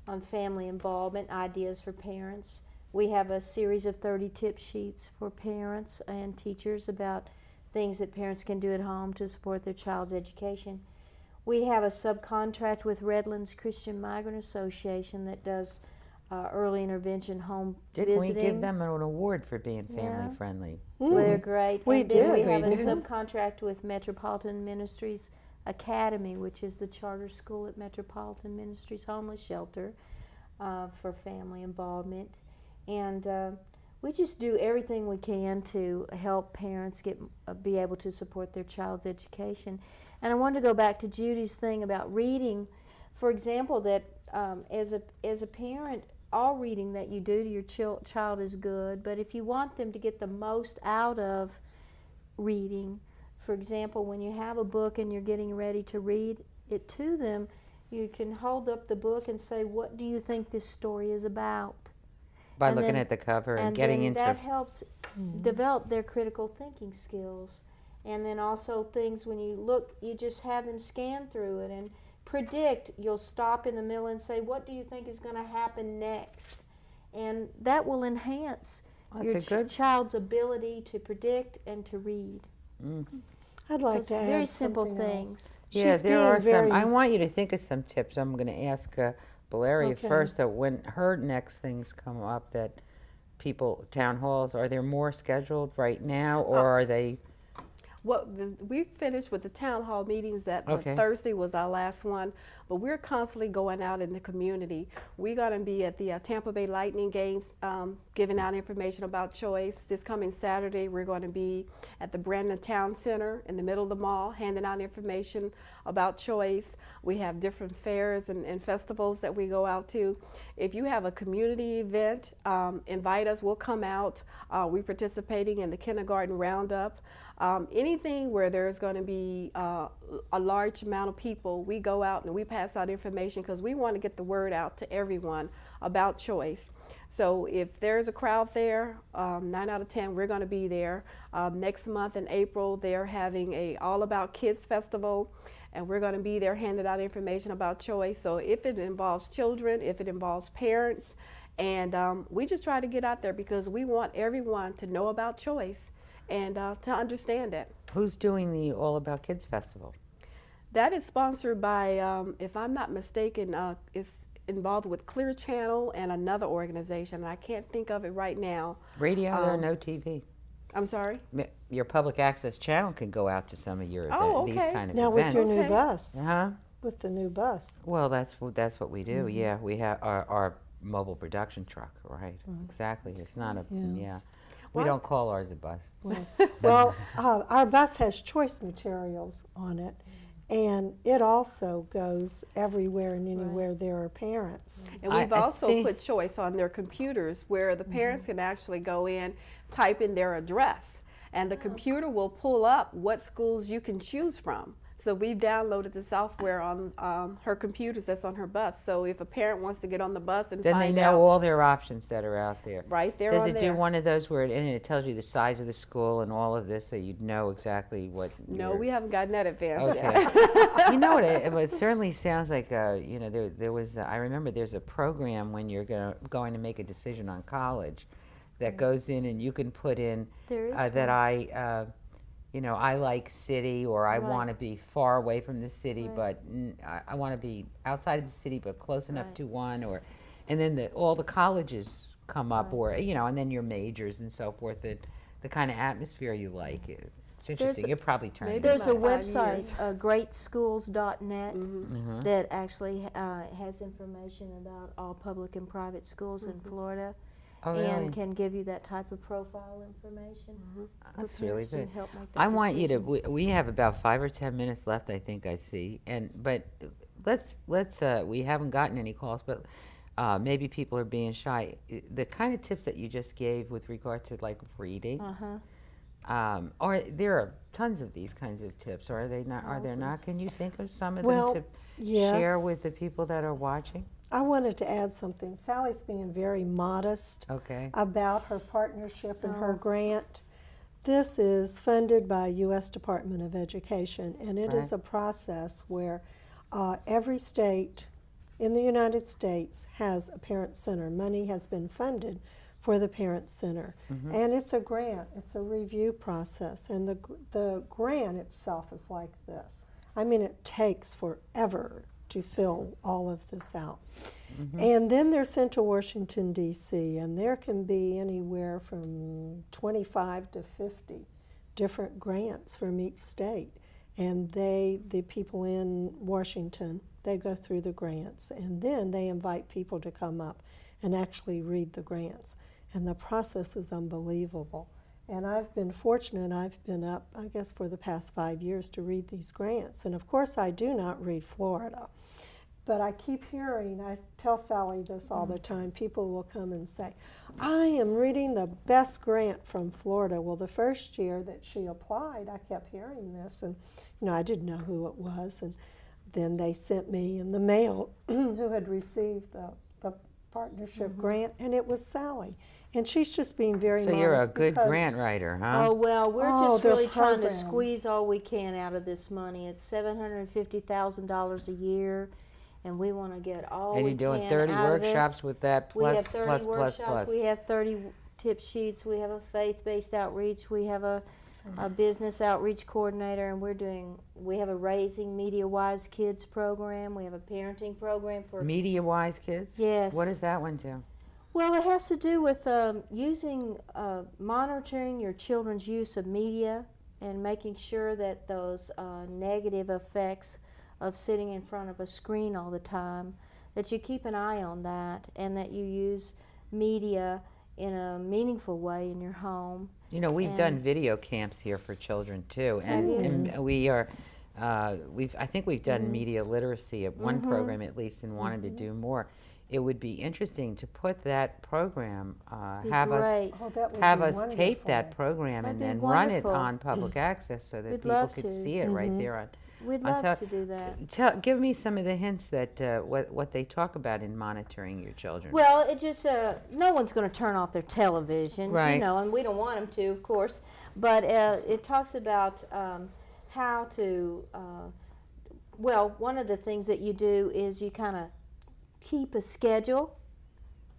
On family involvement, ideas for parents. We have a series of 30 tip sheets for parents and teachers about things that parents can do at home to support their child's education. We have a subcontract with Redlands Christian Migrant Association that does early intervention home Didn't visiting. we give them an award for being Yeah. family friendly? They're great. We And then did. we have We a did. subcontract with Metropolitan Ministries Academy, which is the charter school at Metropolitan Ministries Homeless Shelter for family involvement. And we just do everything we can to help parents be able to support their child's education. And I wanted to go back to Judy's thing about reading. For example, that as a parent, all reading that you do to your child is good, but if you want them to get the most out of reading, for example, when you have a book and you're getting ready to read it to them, you can hold up the book and say, what do you think this story is about? By And looking then- at the cover and And getting then into that helps develop their critical thinking skills. And then also things when you look, you just have them scan through it and predict. You'll stop in the middle and say, what do you think is going to happen next? And that will enhance That's your a good- child's ability to predict and to read. I'd So like it's to add very simple something else. things. Yeah, She's there being are very- some. I want you to think of some tips. I'm going to ask Valeria Okay. first that when her next things come up that town halls, are there more scheduled right now or are they? Well, we finished with the town hall meetings. That Okay. Thursday was our last one, but we're constantly going out in the community. We're going to be at the Tampa Bay Lightning games, giving out information about choice. This coming Saturday, we're going to be at the Brandon Town Center in the middle of the mall, handing out information about choice. We have different fairs and festivals that we go out to. If you have a community event, invite us. We'll come out. We're participating in the kindergarten roundup. Anything where there's going to be a large amount of people, we go out and we pass out information because we want to get the word out to everyone about choice. So if there's a crowd there, 9 out of 10, we're going to be there. Next month in April, they're having a All About Kids Festival, and we're going to be there handing out information about choice. So if it involves children, if it involves parents, and we just try to get out there because we want everyone to know about choice and to understand it. Who's doing the All About Kids Festival? That is sponsored by, if I'm not mistaken, it's involved with Clear Channel and another organization. I can't think of it right now. Radio or no TV? I'm sorry? Your public access channel can go out to some of your Oh, these okay. kind of Now with events. your new Okay. bus, Huh? with the new bus. Well, that's what we do. Yeah, we have our mobile production truck, right? Exactly. It's not a Yeah. We Well, don't call ours a bus. Well, our bus has choice materials on it, and it also goes everywhere and anywhere there are parents. And we've I also think- put choice on their computers where the parents can actually go in, type in their address, and the computer will pull up what schools you can choose from. So we've downloaded the software on her computers that's on her bus. So if a parent wants to get on the bus and Then find they know out, all their options that are out there. right there Does on it there. do one of those where it tells you the size of the school and all of this, so you'd know exactly what? No, we haven't gotten that advanced Okay. yet. You know what? It certainly sounds like there was. I remember there's a program when you're going to make a decision on college, that goes in and you can put in There is that one. I like city, or I Right. want to be far away from the city, Right. but I want to be outside of the city, but close enough Right. to one, and then all the colleges come up, Right. or and then your majors and so forth, the kind of atmosphere you like. It's interesting. You're probably turning. maybe There's a about 5 website, years. greatschools.net, Mhm. that actually has information about all public and private schools in Florida, Oh, really? and can give you that type of profile information. for That's really parents to good. help make that I want you to. decision. We have about 5 or 10 minutes left, I think I see. But let's. We haven't gotten any calls, but maybe people are being shy. The kind of tips that you just gave with regard to like reading, or there are tons of these kinds of tips, or are they not? Are there not? Thousands. Can you think of some of Well, them to yes. share with the people that are watching? I wanted to add something. Sally's being very modest Okay. about her partnership and her Oh. grant. This is funded by U.S. Department of Education, and it is Right. a process where every state in the United States has a parent center. Money has been funded for the parent center, and it's a grant. It's a review process, and the grant itself is like this. I mean, it takes forever to fill all of this out. And then they're sent to Washington, D.C., and there can be anywhere from 25 to 50 different grants from each state. And the people in Washington, they go through the grants, and then they invite people to come up and actually read the grants. And the process is unbelievable. And I've been fortunate, I've been up, I guess, for the past 5 years to read these grants. And of course, I do not read Florida. But I keep hearing, I tell Sally this all the time, people will come and say, I am reading the best grant from Florida. Well, the first year that she applied, I kept hearing this, and I didn't know who it was. And then they sent me in the mail who had received the partnership grant, and it was Sally. And she's just being very So modest. you're a good because- grant writer, huh? Oh, well, we're Oh, just their really trying to program. squeeze all we can out of this money. It's $750,000 a year, and we want to get all And we you're doing can 30 out of it. workshops with that, We have plus, 30 plus, plus, workshops. plus. We have 30 tip sheets. We have a faith-based outreach. We have a business outreach coordinator, and we have a Raising Media Wise Kids program. We have a parenting program for Media-wise kids? Yes. What does that one do? Well, it has to do with monitoring your children's use of media and making sure that those negative effects of sitting in front of a screen all the time, that you keep an eye on that, and that you use media in a meaningful way in your home. We've done And- video camps here for children too, Have you? and we are. I think we've done media literacy at one program at least, and wanted to do more. It would be interesting to put that program, Be have us great. Oh, that would have be us tape wonderful. that program That'd and be then run it wonderful. on public access so that We'd people love could to. see it right there on. We'd on love tel- to do that. Give me some of the hints that what they talk about in monitoring your children. Well, it just no one's going to turn off their television, Right. and we don't want them to, of course. But it talks about how to. Well, one of the things that you do is you kind of keep a schedule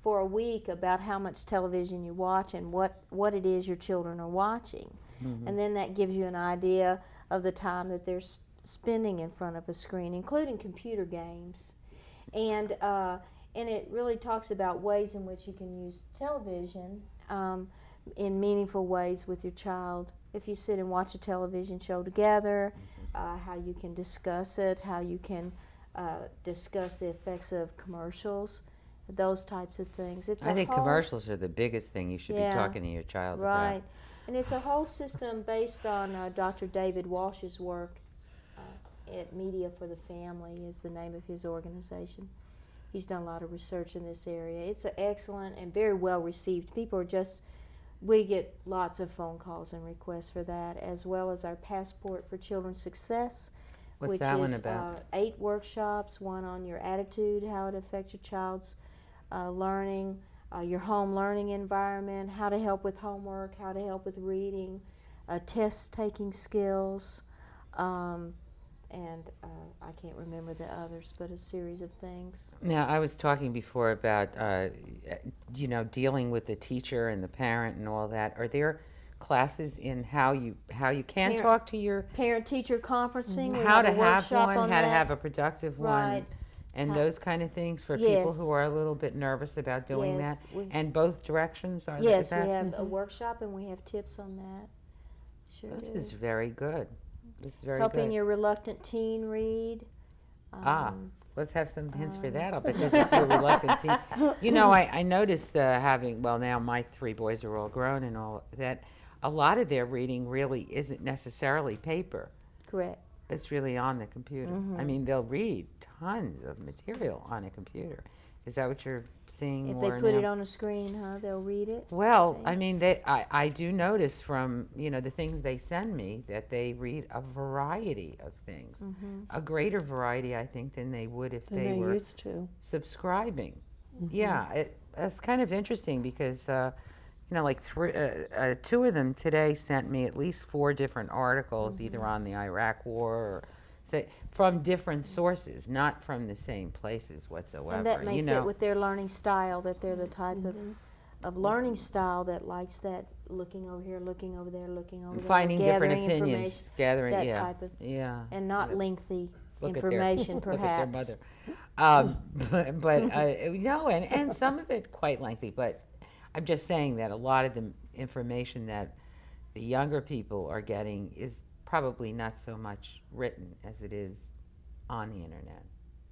for a week about how much television you watch and what it is your children are watching, and then that gives you an idea of the time that they're spending in front of a screen, including computer games, and it really talks about ways in which you can use television in meaningful ways with your child. If you sit and watch a television show together, how you can discuss it, how you can discuss the effects of commercials, those types of things. I think commercials are the biggest thing you should be Yeah. talking to your child Right. about. And it's a whole system based on Dr. David Walsh's work at Media for the Family is the name of his organization. He's done a lot of research in this area. It's excellent and very well received. People are we get lots of phone calls and requests for that, as well as our Passport for Children's Success, What's which that one is about? 8 workshops, one on your attitude, how it affects your child's learning, your home learning environment, how to help with homework, how to help with reading, test-taking skills, and I can't remember the others, but a series of things. Now, I was talking before about, dealing with the teacher and the parent and all that. Are there classes in how you can Parent- talk to your, Parent-teacher conferencing, we how have to a have workshop one, on how to that. have a productive Right. one, and How- those kind of things for people Yes. who are a little bit nervous about doing Yes, that? we- And both directions are Yes, is that? we have a workshop and we have tips on that. Sure This do. is very good. This is very Helping good. your reluctant teen read. Let's have some hints for that. I'll bet there's a few reluctant teens. I noticed now my 3 boys are all grown and all that, a lot of their reading really isn't necessarily paper. Correct. It's really on the computer. I mean, they'll read tons of material on a computer. Is that what you're seeing If more they put now? it on a screen, they'll read it. Well, I I mean, I do notice from, the things they send me that they read a variety of things. A greater variety, I think, than they would if Than they they were used to. subscribing. Yeah, it's kind of interesting because, like 2 of them today sent me at least 4 different articles, either on the Iraq War or from different sources, not from the same places whatsoever. And that may fit with their learning style, that they're the type of learning style that likes that looking over here, looking over there, looking over there, finding different gathering opinions, information, gathering, that yeah, type of, yeah, and not lengthy Look information, at their, perhaps. Look at their mother. But and some of it quite lengthy. But I'm just saying that a lot of the information that the younger people are getting is probably not so much written as it is on the internet.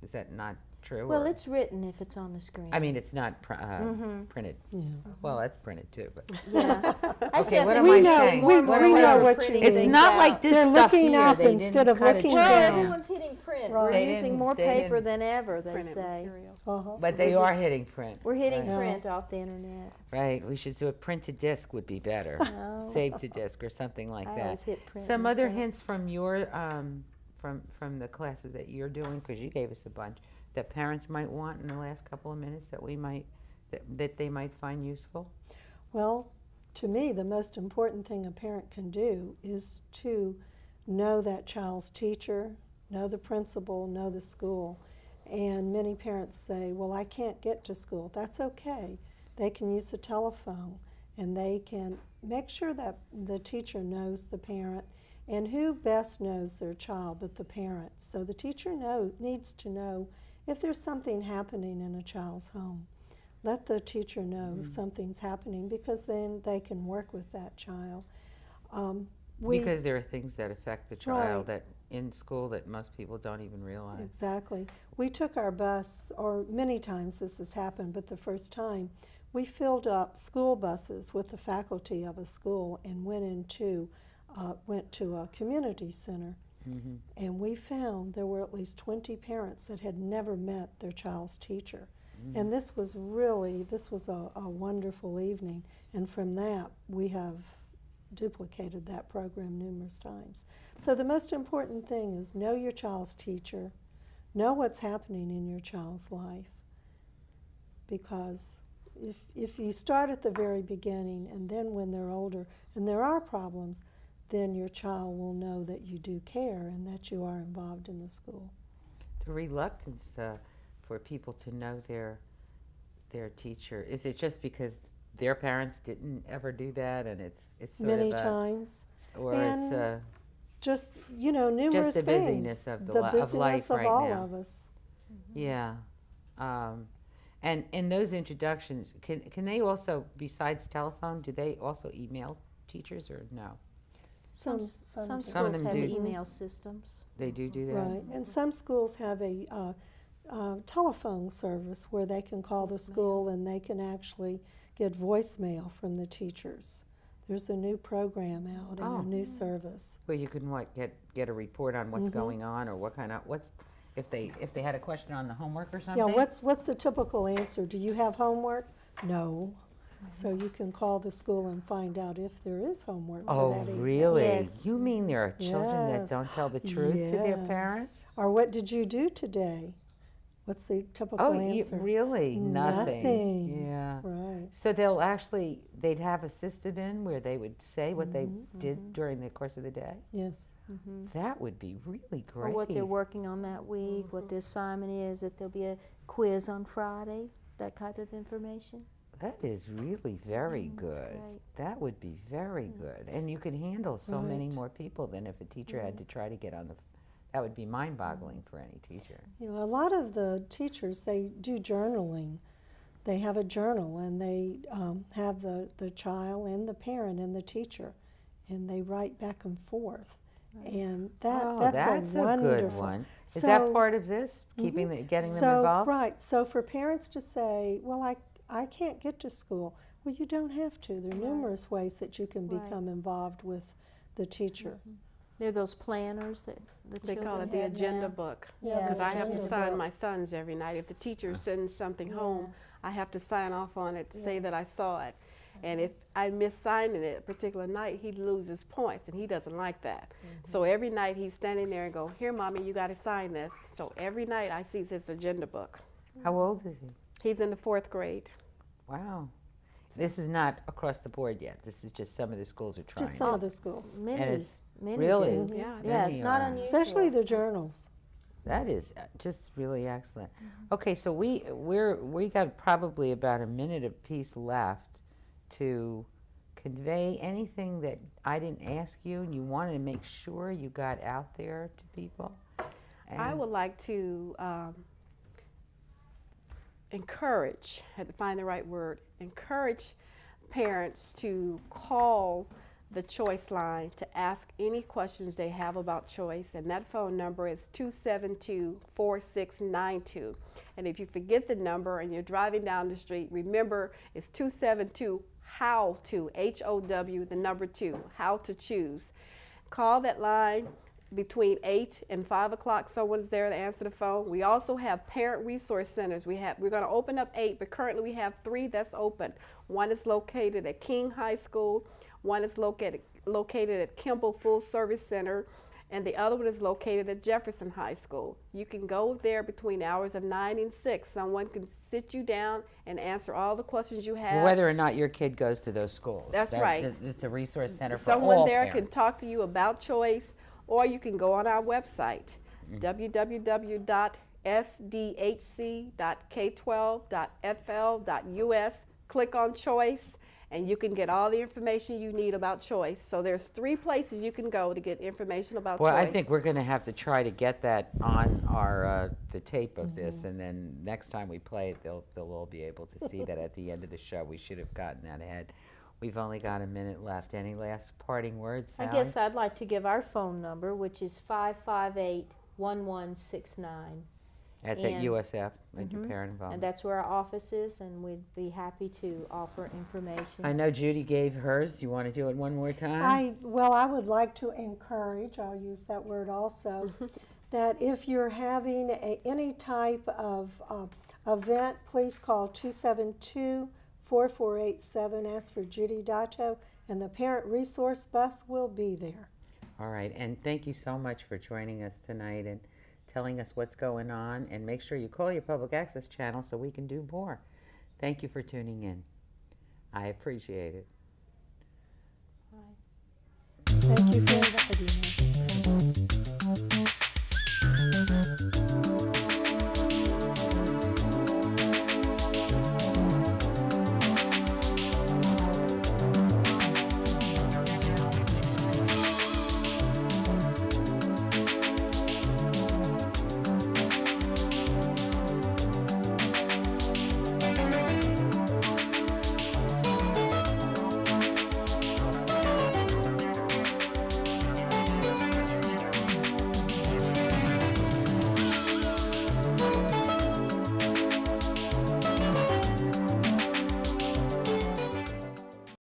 Is that not true? Well, or- it's written if it's on the screen. I mean, it's not printed. Yeah. Well, that's printed too. But yeah. I Okay, what definitely am We I know- saying? we- What we am I- know what you printing mean. It's things not out. like this They're stuff looking here. up They instead didn't of cut looking it Well, down. everyone's hitting print. Right. We're They using didn't- more they paper didn't- than ever, they Printed say. material. Uh-huh. But they We're are just- hitting print. We're hitting Right. print off the internet. Right, we should do a print to disc would be better. No. Save to disc or something like I that. always hit print Some other myself. hints from your from the classes that you're doing, because you gave us a bunch, that parents might want in the last couple of minutes that we might that they might find useful? Well, to me, the most important thing a parent can do is to know that child's teacher, know the principal, know the school. And many parents say, well, I can't get to school. That's okay. They can use the telephone, and they can make sure that the teacher knows the parent. And who best knows their child but the parent? So the teacher needs to know if there's something happening in a child's home. Let the teacher know if something's happening, because then they can work with that child. Because there are things that affect the child Right. that in school that most people don't even realize. Exactly. We took our bus, or many times this has happened, but the first time, we filled up school buses with the faculty of a school and went to a community center. And we found there were at least 20 parents that had never met their child's teacher. And this was a wonderful evening. And from that, we have duplicated that program numerous times. So the most important thing is know your child's teacher, know what's happening in your child's life. Because if you start at the very beginning, and then when they're older and there are problems, then your child will know that you do care and that you are involved in the school. The reluctance for people to know their teacher, is it just because their parents didn't ever do that, and it's sort Many of times. or And it's just, numerous the things. busyness of the of busyness life of right all now. of us. Yeah. And in those introductions, can they also, besides telephone, do they also email teachers or no? Some do. schools Some of them have do. email systems. They do that? Right, and some schools have a telephone service where they can call the school and they can actually get voicemail from the teachers. There's a new program out and Oh. a new service. Where you can get a report on what's going on, or if they had a question on the homework or something? Yeah, what's the typical answer? Do you have homework? No. So you can call the school and find out if there is homework for Oh, that evening. really? Yes. You mean there are children that Yes. don't tell the truth to their Yes. parents? Or what did you do today? What's the typical Oh, answer? really? Nothing. Nothing. Yeah. Right. So they'd have a system in where they would say what they did during the course of the day? Yes. That would be really Or great. what they're working on that week, what the assignment is, that there'll be a quiz on Friday, that type of information. That is really very That's good. great. That would be very good. And you could handle so many Right. more people than if a teacher had to try to get on the. That would be mind-boggling for any teacher. You know, a lot of the teachers, they do journaling. They have a journal, and they have the child and the parent and the teacher, and they write back and forth. And that's a wonderful good one. Is So- that part of this? Getting them involved? Right. So for parents to say, well, I can't get to school. Well, you don't have to. There are numerous ways that you can Right. become involved with the teacher. There are those planners that the They children call it the have agenda now. book. Yeah, Because I have to agenda sign book. my sons every night. If the teacher sends something home, I have to sign off on it to say that I saw it. And if I miss signing it a particular night, he loses points, and he doesn't like that. So every night he's standing there and go, here, Mommy, you got to sign this. So every night I see this agenda book. How old is he? He's in the 4th grade. Wow. This is not across the board yet. This is just some of the schools are trying. Just some of the schools, Many, And it's many really, do. Yeah, Yeah, many it's not are. unusual. especially the journals. That is just really excellent. Okay, so we got probably about a minute apiece left to convey anything that I didn't ask you and you wanted to make sure you got out there to people. I would like to encourage, had to find the right word, encourage parents to call the choice line to ask any questions they have about choice, and that phone number is 272-4692. And if you forget the number and you're driving down the street, remember it's 272 how to, HOW, the number 2, how to choose. Call that line between 8 and 5 o'clock. Someone's there to answer the phone. We also have parent resource centers. We're going to open up 8, but currently we have 3 that's open. One is located at King High School, one is located at Kimball Full Service Center, and the other one is located at Jefferson High School. You can go there between hours of 9 and 6. Someone can sit you down and answer all the questions you have. whether or not your kid goes to those schools. That's right. It's a resource center for Someone all there parents. can talk to you about choice, or you can go on our website, www.sdhc.k12.fl.us, click on choice, and you can get all the information you need about choice. So there's 3 places you can go to get information about Well, choice. I think we're going to have to try to get that on our the tape of this, and then next time we play it, they'll all be able to see that at the end of the show. We should have gotten that ahead. We've only got a minute left. Any last parting words, I Sally? guess I'd like to give our phone number, which is 558-1169. That's at and- USF, at your parent And involvement. that's where our office is, and we'd be happy to offer information. I know Judy gave hers. You want to do it one more time? I would like to encourage, I'll use that word also, that if you're having any type of event, please call 272-4487, ask for Judy Dato, and the parent resource bus will be there. All right, and thank you so much for joining us tonight and telling us what's going on, and make sure you call your public access channel so we can do more. Thank you for tuning in. I appreciate it. Thank you for inviting us.